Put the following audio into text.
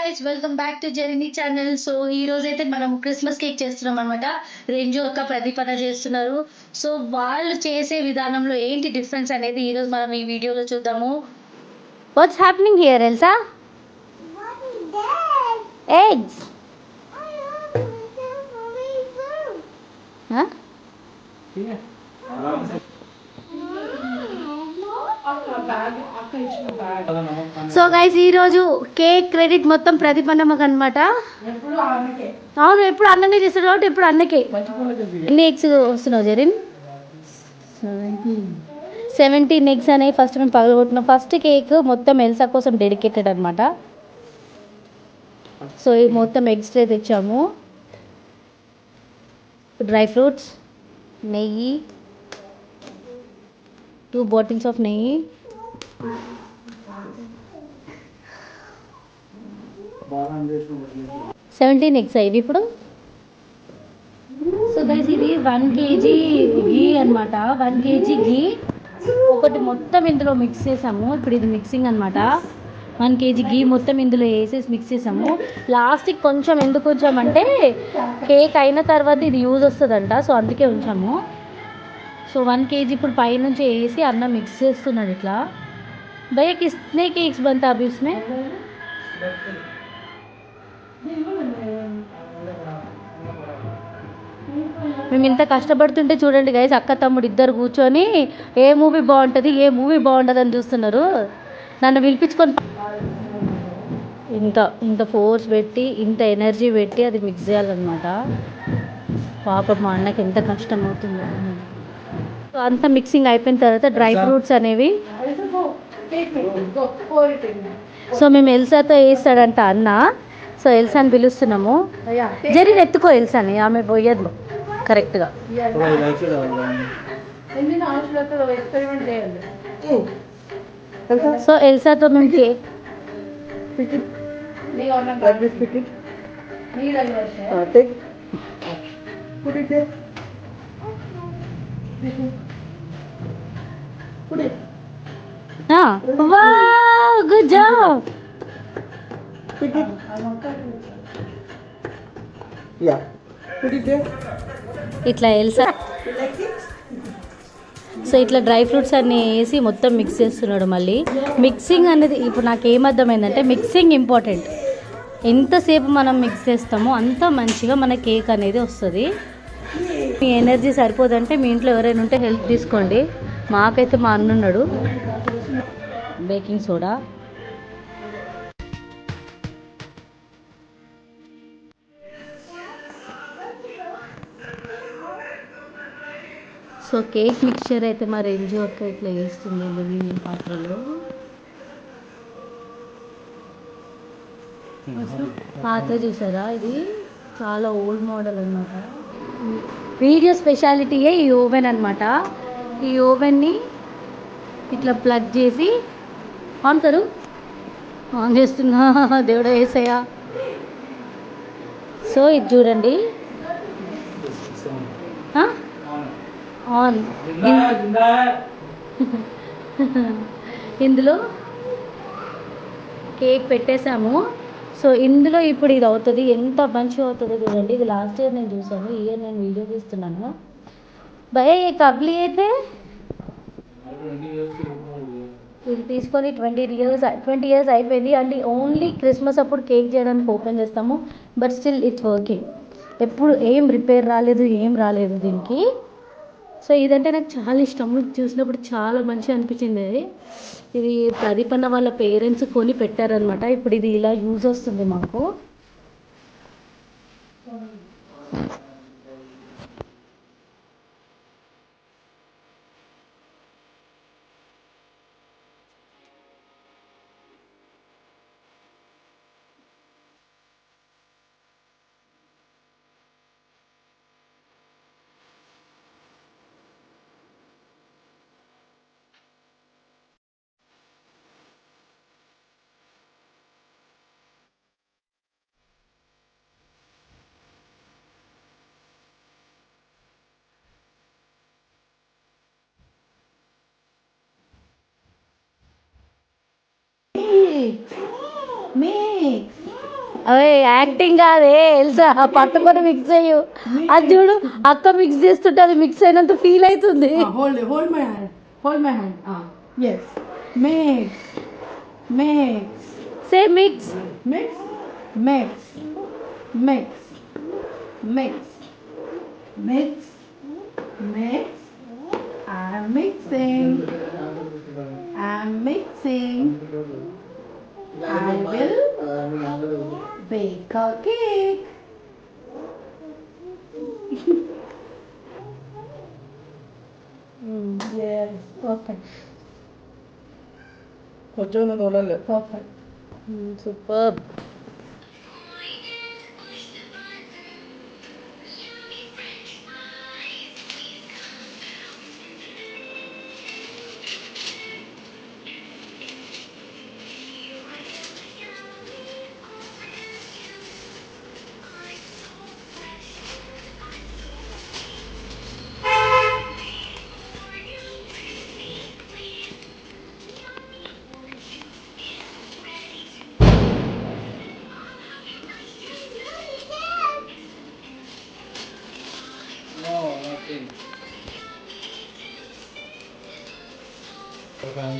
Guys welcome back to journey channel. So ఈ రోజు అయితే మనం క్రిస్మస్ కేక్ చేస్తున్నాం అనమాట. రెంజు ఒక ప్రదీపన చేస్తున్నారు. సో వాళ్ళు చేసే విధానంలో ఏంటి డిఫరెన్స్ అనేది ఈ రోజు మనం ఈ వీడియోలో చూద్దాము. What's happening here Elsa? Eggs. So guys ఈరోజు కేక్ క్రెడిట్ మొత్తం ప్రతిపన్నమ్మకు అనమాట. అవును, ఎప్పుడు అన్ననే చేస్తాడు కాబట్టి ఎప్పుడు అన్నకే. ఎన్ని ఎగ్స్ వస్తున్నావు జెరిన్? 17 ఎగ్స్ అనేవి ఫస్ట్ మేము పగలగొట్టినాం. ఫస్ట్ కేక్ మొత్తం ఎల్సా కోసం డెడికేటెడ్ అనమాట. సో ఈ మొత్తం ఎగ్స్ తెచ్చాము, డ్రై ఫ్రూట్స్, నెయ్యి, 2 బాటిల్స్ ఆఫ్ నెయ్యి, 17 ఎగ్స్ అయ్యి ఇప్పుడు. సో గైస్ ఇది 1 kg ఘీ అనమాట. 1 kg ఘీ ఒకటి మొత్తం ఇందులో మిక్స్ చేసాము. ఇప్పుడు ఇది మిక్సింగ్ అనమాట. 1 kg ఘీ మొత్తం ఇందులో వేసేసి మిక్స్ చేసాము. లాస్ట్కి కొంచెం ఎందుకు ఉంచామంటే కేక్ అయిన తర్వాత ఇది యూజ్ వస్తుందంట, సో అందుకే ఉంచాము. సో 1 kg ఇప్పుడు పైనుంచి వేసి అన్న మిక్స్ చేస్తున్నాడు ఇట్లా. భయ్యా కిస్నే కేక్స్ బంతా అభి ఉస్మే? మేము ఇంత కష్టపడుతుంటే చూడండి గైస్, అక్క తమ్ముడు ఇద్దరు కూర్చొని ఏ మూవీ బాగుంటుంది ఏ మూవీ బాగుంటుంది అని చూస్తున్నారు. నన్ను పిలిపించుకొని ఇంత ఇంత ఫోర్స్ పెట్టి ఇంత ఎనర్జీ పెట్టి అది మిక్స్ చేయాలన్నమాట. పాప మా అన్నకి ఎంత కష్టం అవుతుందో. సో అంతా మిక్సింగ్ అయిపోయిన తర్వాత డ్రై ఫ్రూట్స్ అనేవి సో మేము ఎల్సాతో వేస్తాడంట అన్న. సో ఎల్సాని పిలుస్తున్నాము. జరిగి ఎత్తుకో ఎల్సాని, ఆమె పోయేది కరెక్ట్గా. సో ఎల్సాతో మేము కేక్ గుడ్ జాబ్. ఇట్లా ఎల్సా సో ఇట్లా డ్రై ఫ్రూట్స్ అన్నీ వేసి మొత్తం మిక్స్ చేస్తున్నాడు. మళ్ళీ మిక్సింగ్ అనేది ఇప్పుడు నాకు ఏమర్థమైందంటే మిక్సింగ్ ఇంపార్టెంట్. ఎంతసేపు మనం మిక్స్ చేస్తామో అంత మంచిగా మన కేక్ అనేది వస్తుంది. మీ ఎనర్జీ సరిపోదంటే మీ ఇంట్లో ఎవరైనా ఉంటే హెల్ప్ తీసుకోండి. మాకైతే మా అన్నున్నాడు. Baking soda, so cake mixture అయితే మా రెంజు అక్క ఇట్లా వేస్తుంది పాత్రలో. పాత్ర చూసారా, ఇది చాలా ఓల్డ్ మోడల్ అనమాట. వీడియో స్పెషాలిటీయే ఈ ఓవెన్ అనమాట. ఈ ఓవెన్ని ఇట్లా ప్లగ్ చేసి ఆన్ కరు, ఆన్ చేస్తున్నా దేవుడా వేసయ్యా. సో ఇది చూడండి ఆన్. ఇందులో కేక్ పెట్టేసాము. సో ఇందులో ఇప్పుడు ఇది అవుతుంది. ఎంత మంచిగా అవుతుందో చూడండి. ఇది లాస్ట్ ఇయర్ నేను చూసాను, ఈ ఇయర్ నేను వీడియో తీస్తున్నాను. భయ ఏ కబ్లీ అయితే ఇది తీసుకొని 20 ఇయర్స్ అయిపోయింది. అండ్ ఓన్లీ క్రిస్మస్ అప్పుడు కేక్ చేయడానికి ఓపెన్ చేస్తాము. But still it's working. ఎప్పుడు ఏం రిపేర్ రాలేదు, ఏం రాలేదు దీనికి. సో ఇదంటే నాకు చాలా ఇష్టం. చూసినప్పుడు చాలా మంచిగా అనిపించింది. ఇది ప్రదీపన్న వాళ్ళ పేరెంట్స్ కొని పెట్టారనమాట. ఇప్పుడు ఇది ఇలా యూజ్ వస్తుంది మాకు. Mix. అదే యాక్టింగ్ కాదే ఎల్సా పట్టుకొని మిక్స్ అయ్యు. అది చూడు అక్క మిక్స్ చేస్తుంటే అది మిక్స్ అయినంత ఫీల్ అవుతుంది. Hold my hand. Hold my hand. Yes. Mix. Mix. Say mix. Mix. Mix. Mix. Mix. Mix. Mix. I'm mixing. I'm mixing. I will bake a cake. Yes, perfect. కొంచెం తోలాలి. Perfect. Superb. No, nothing.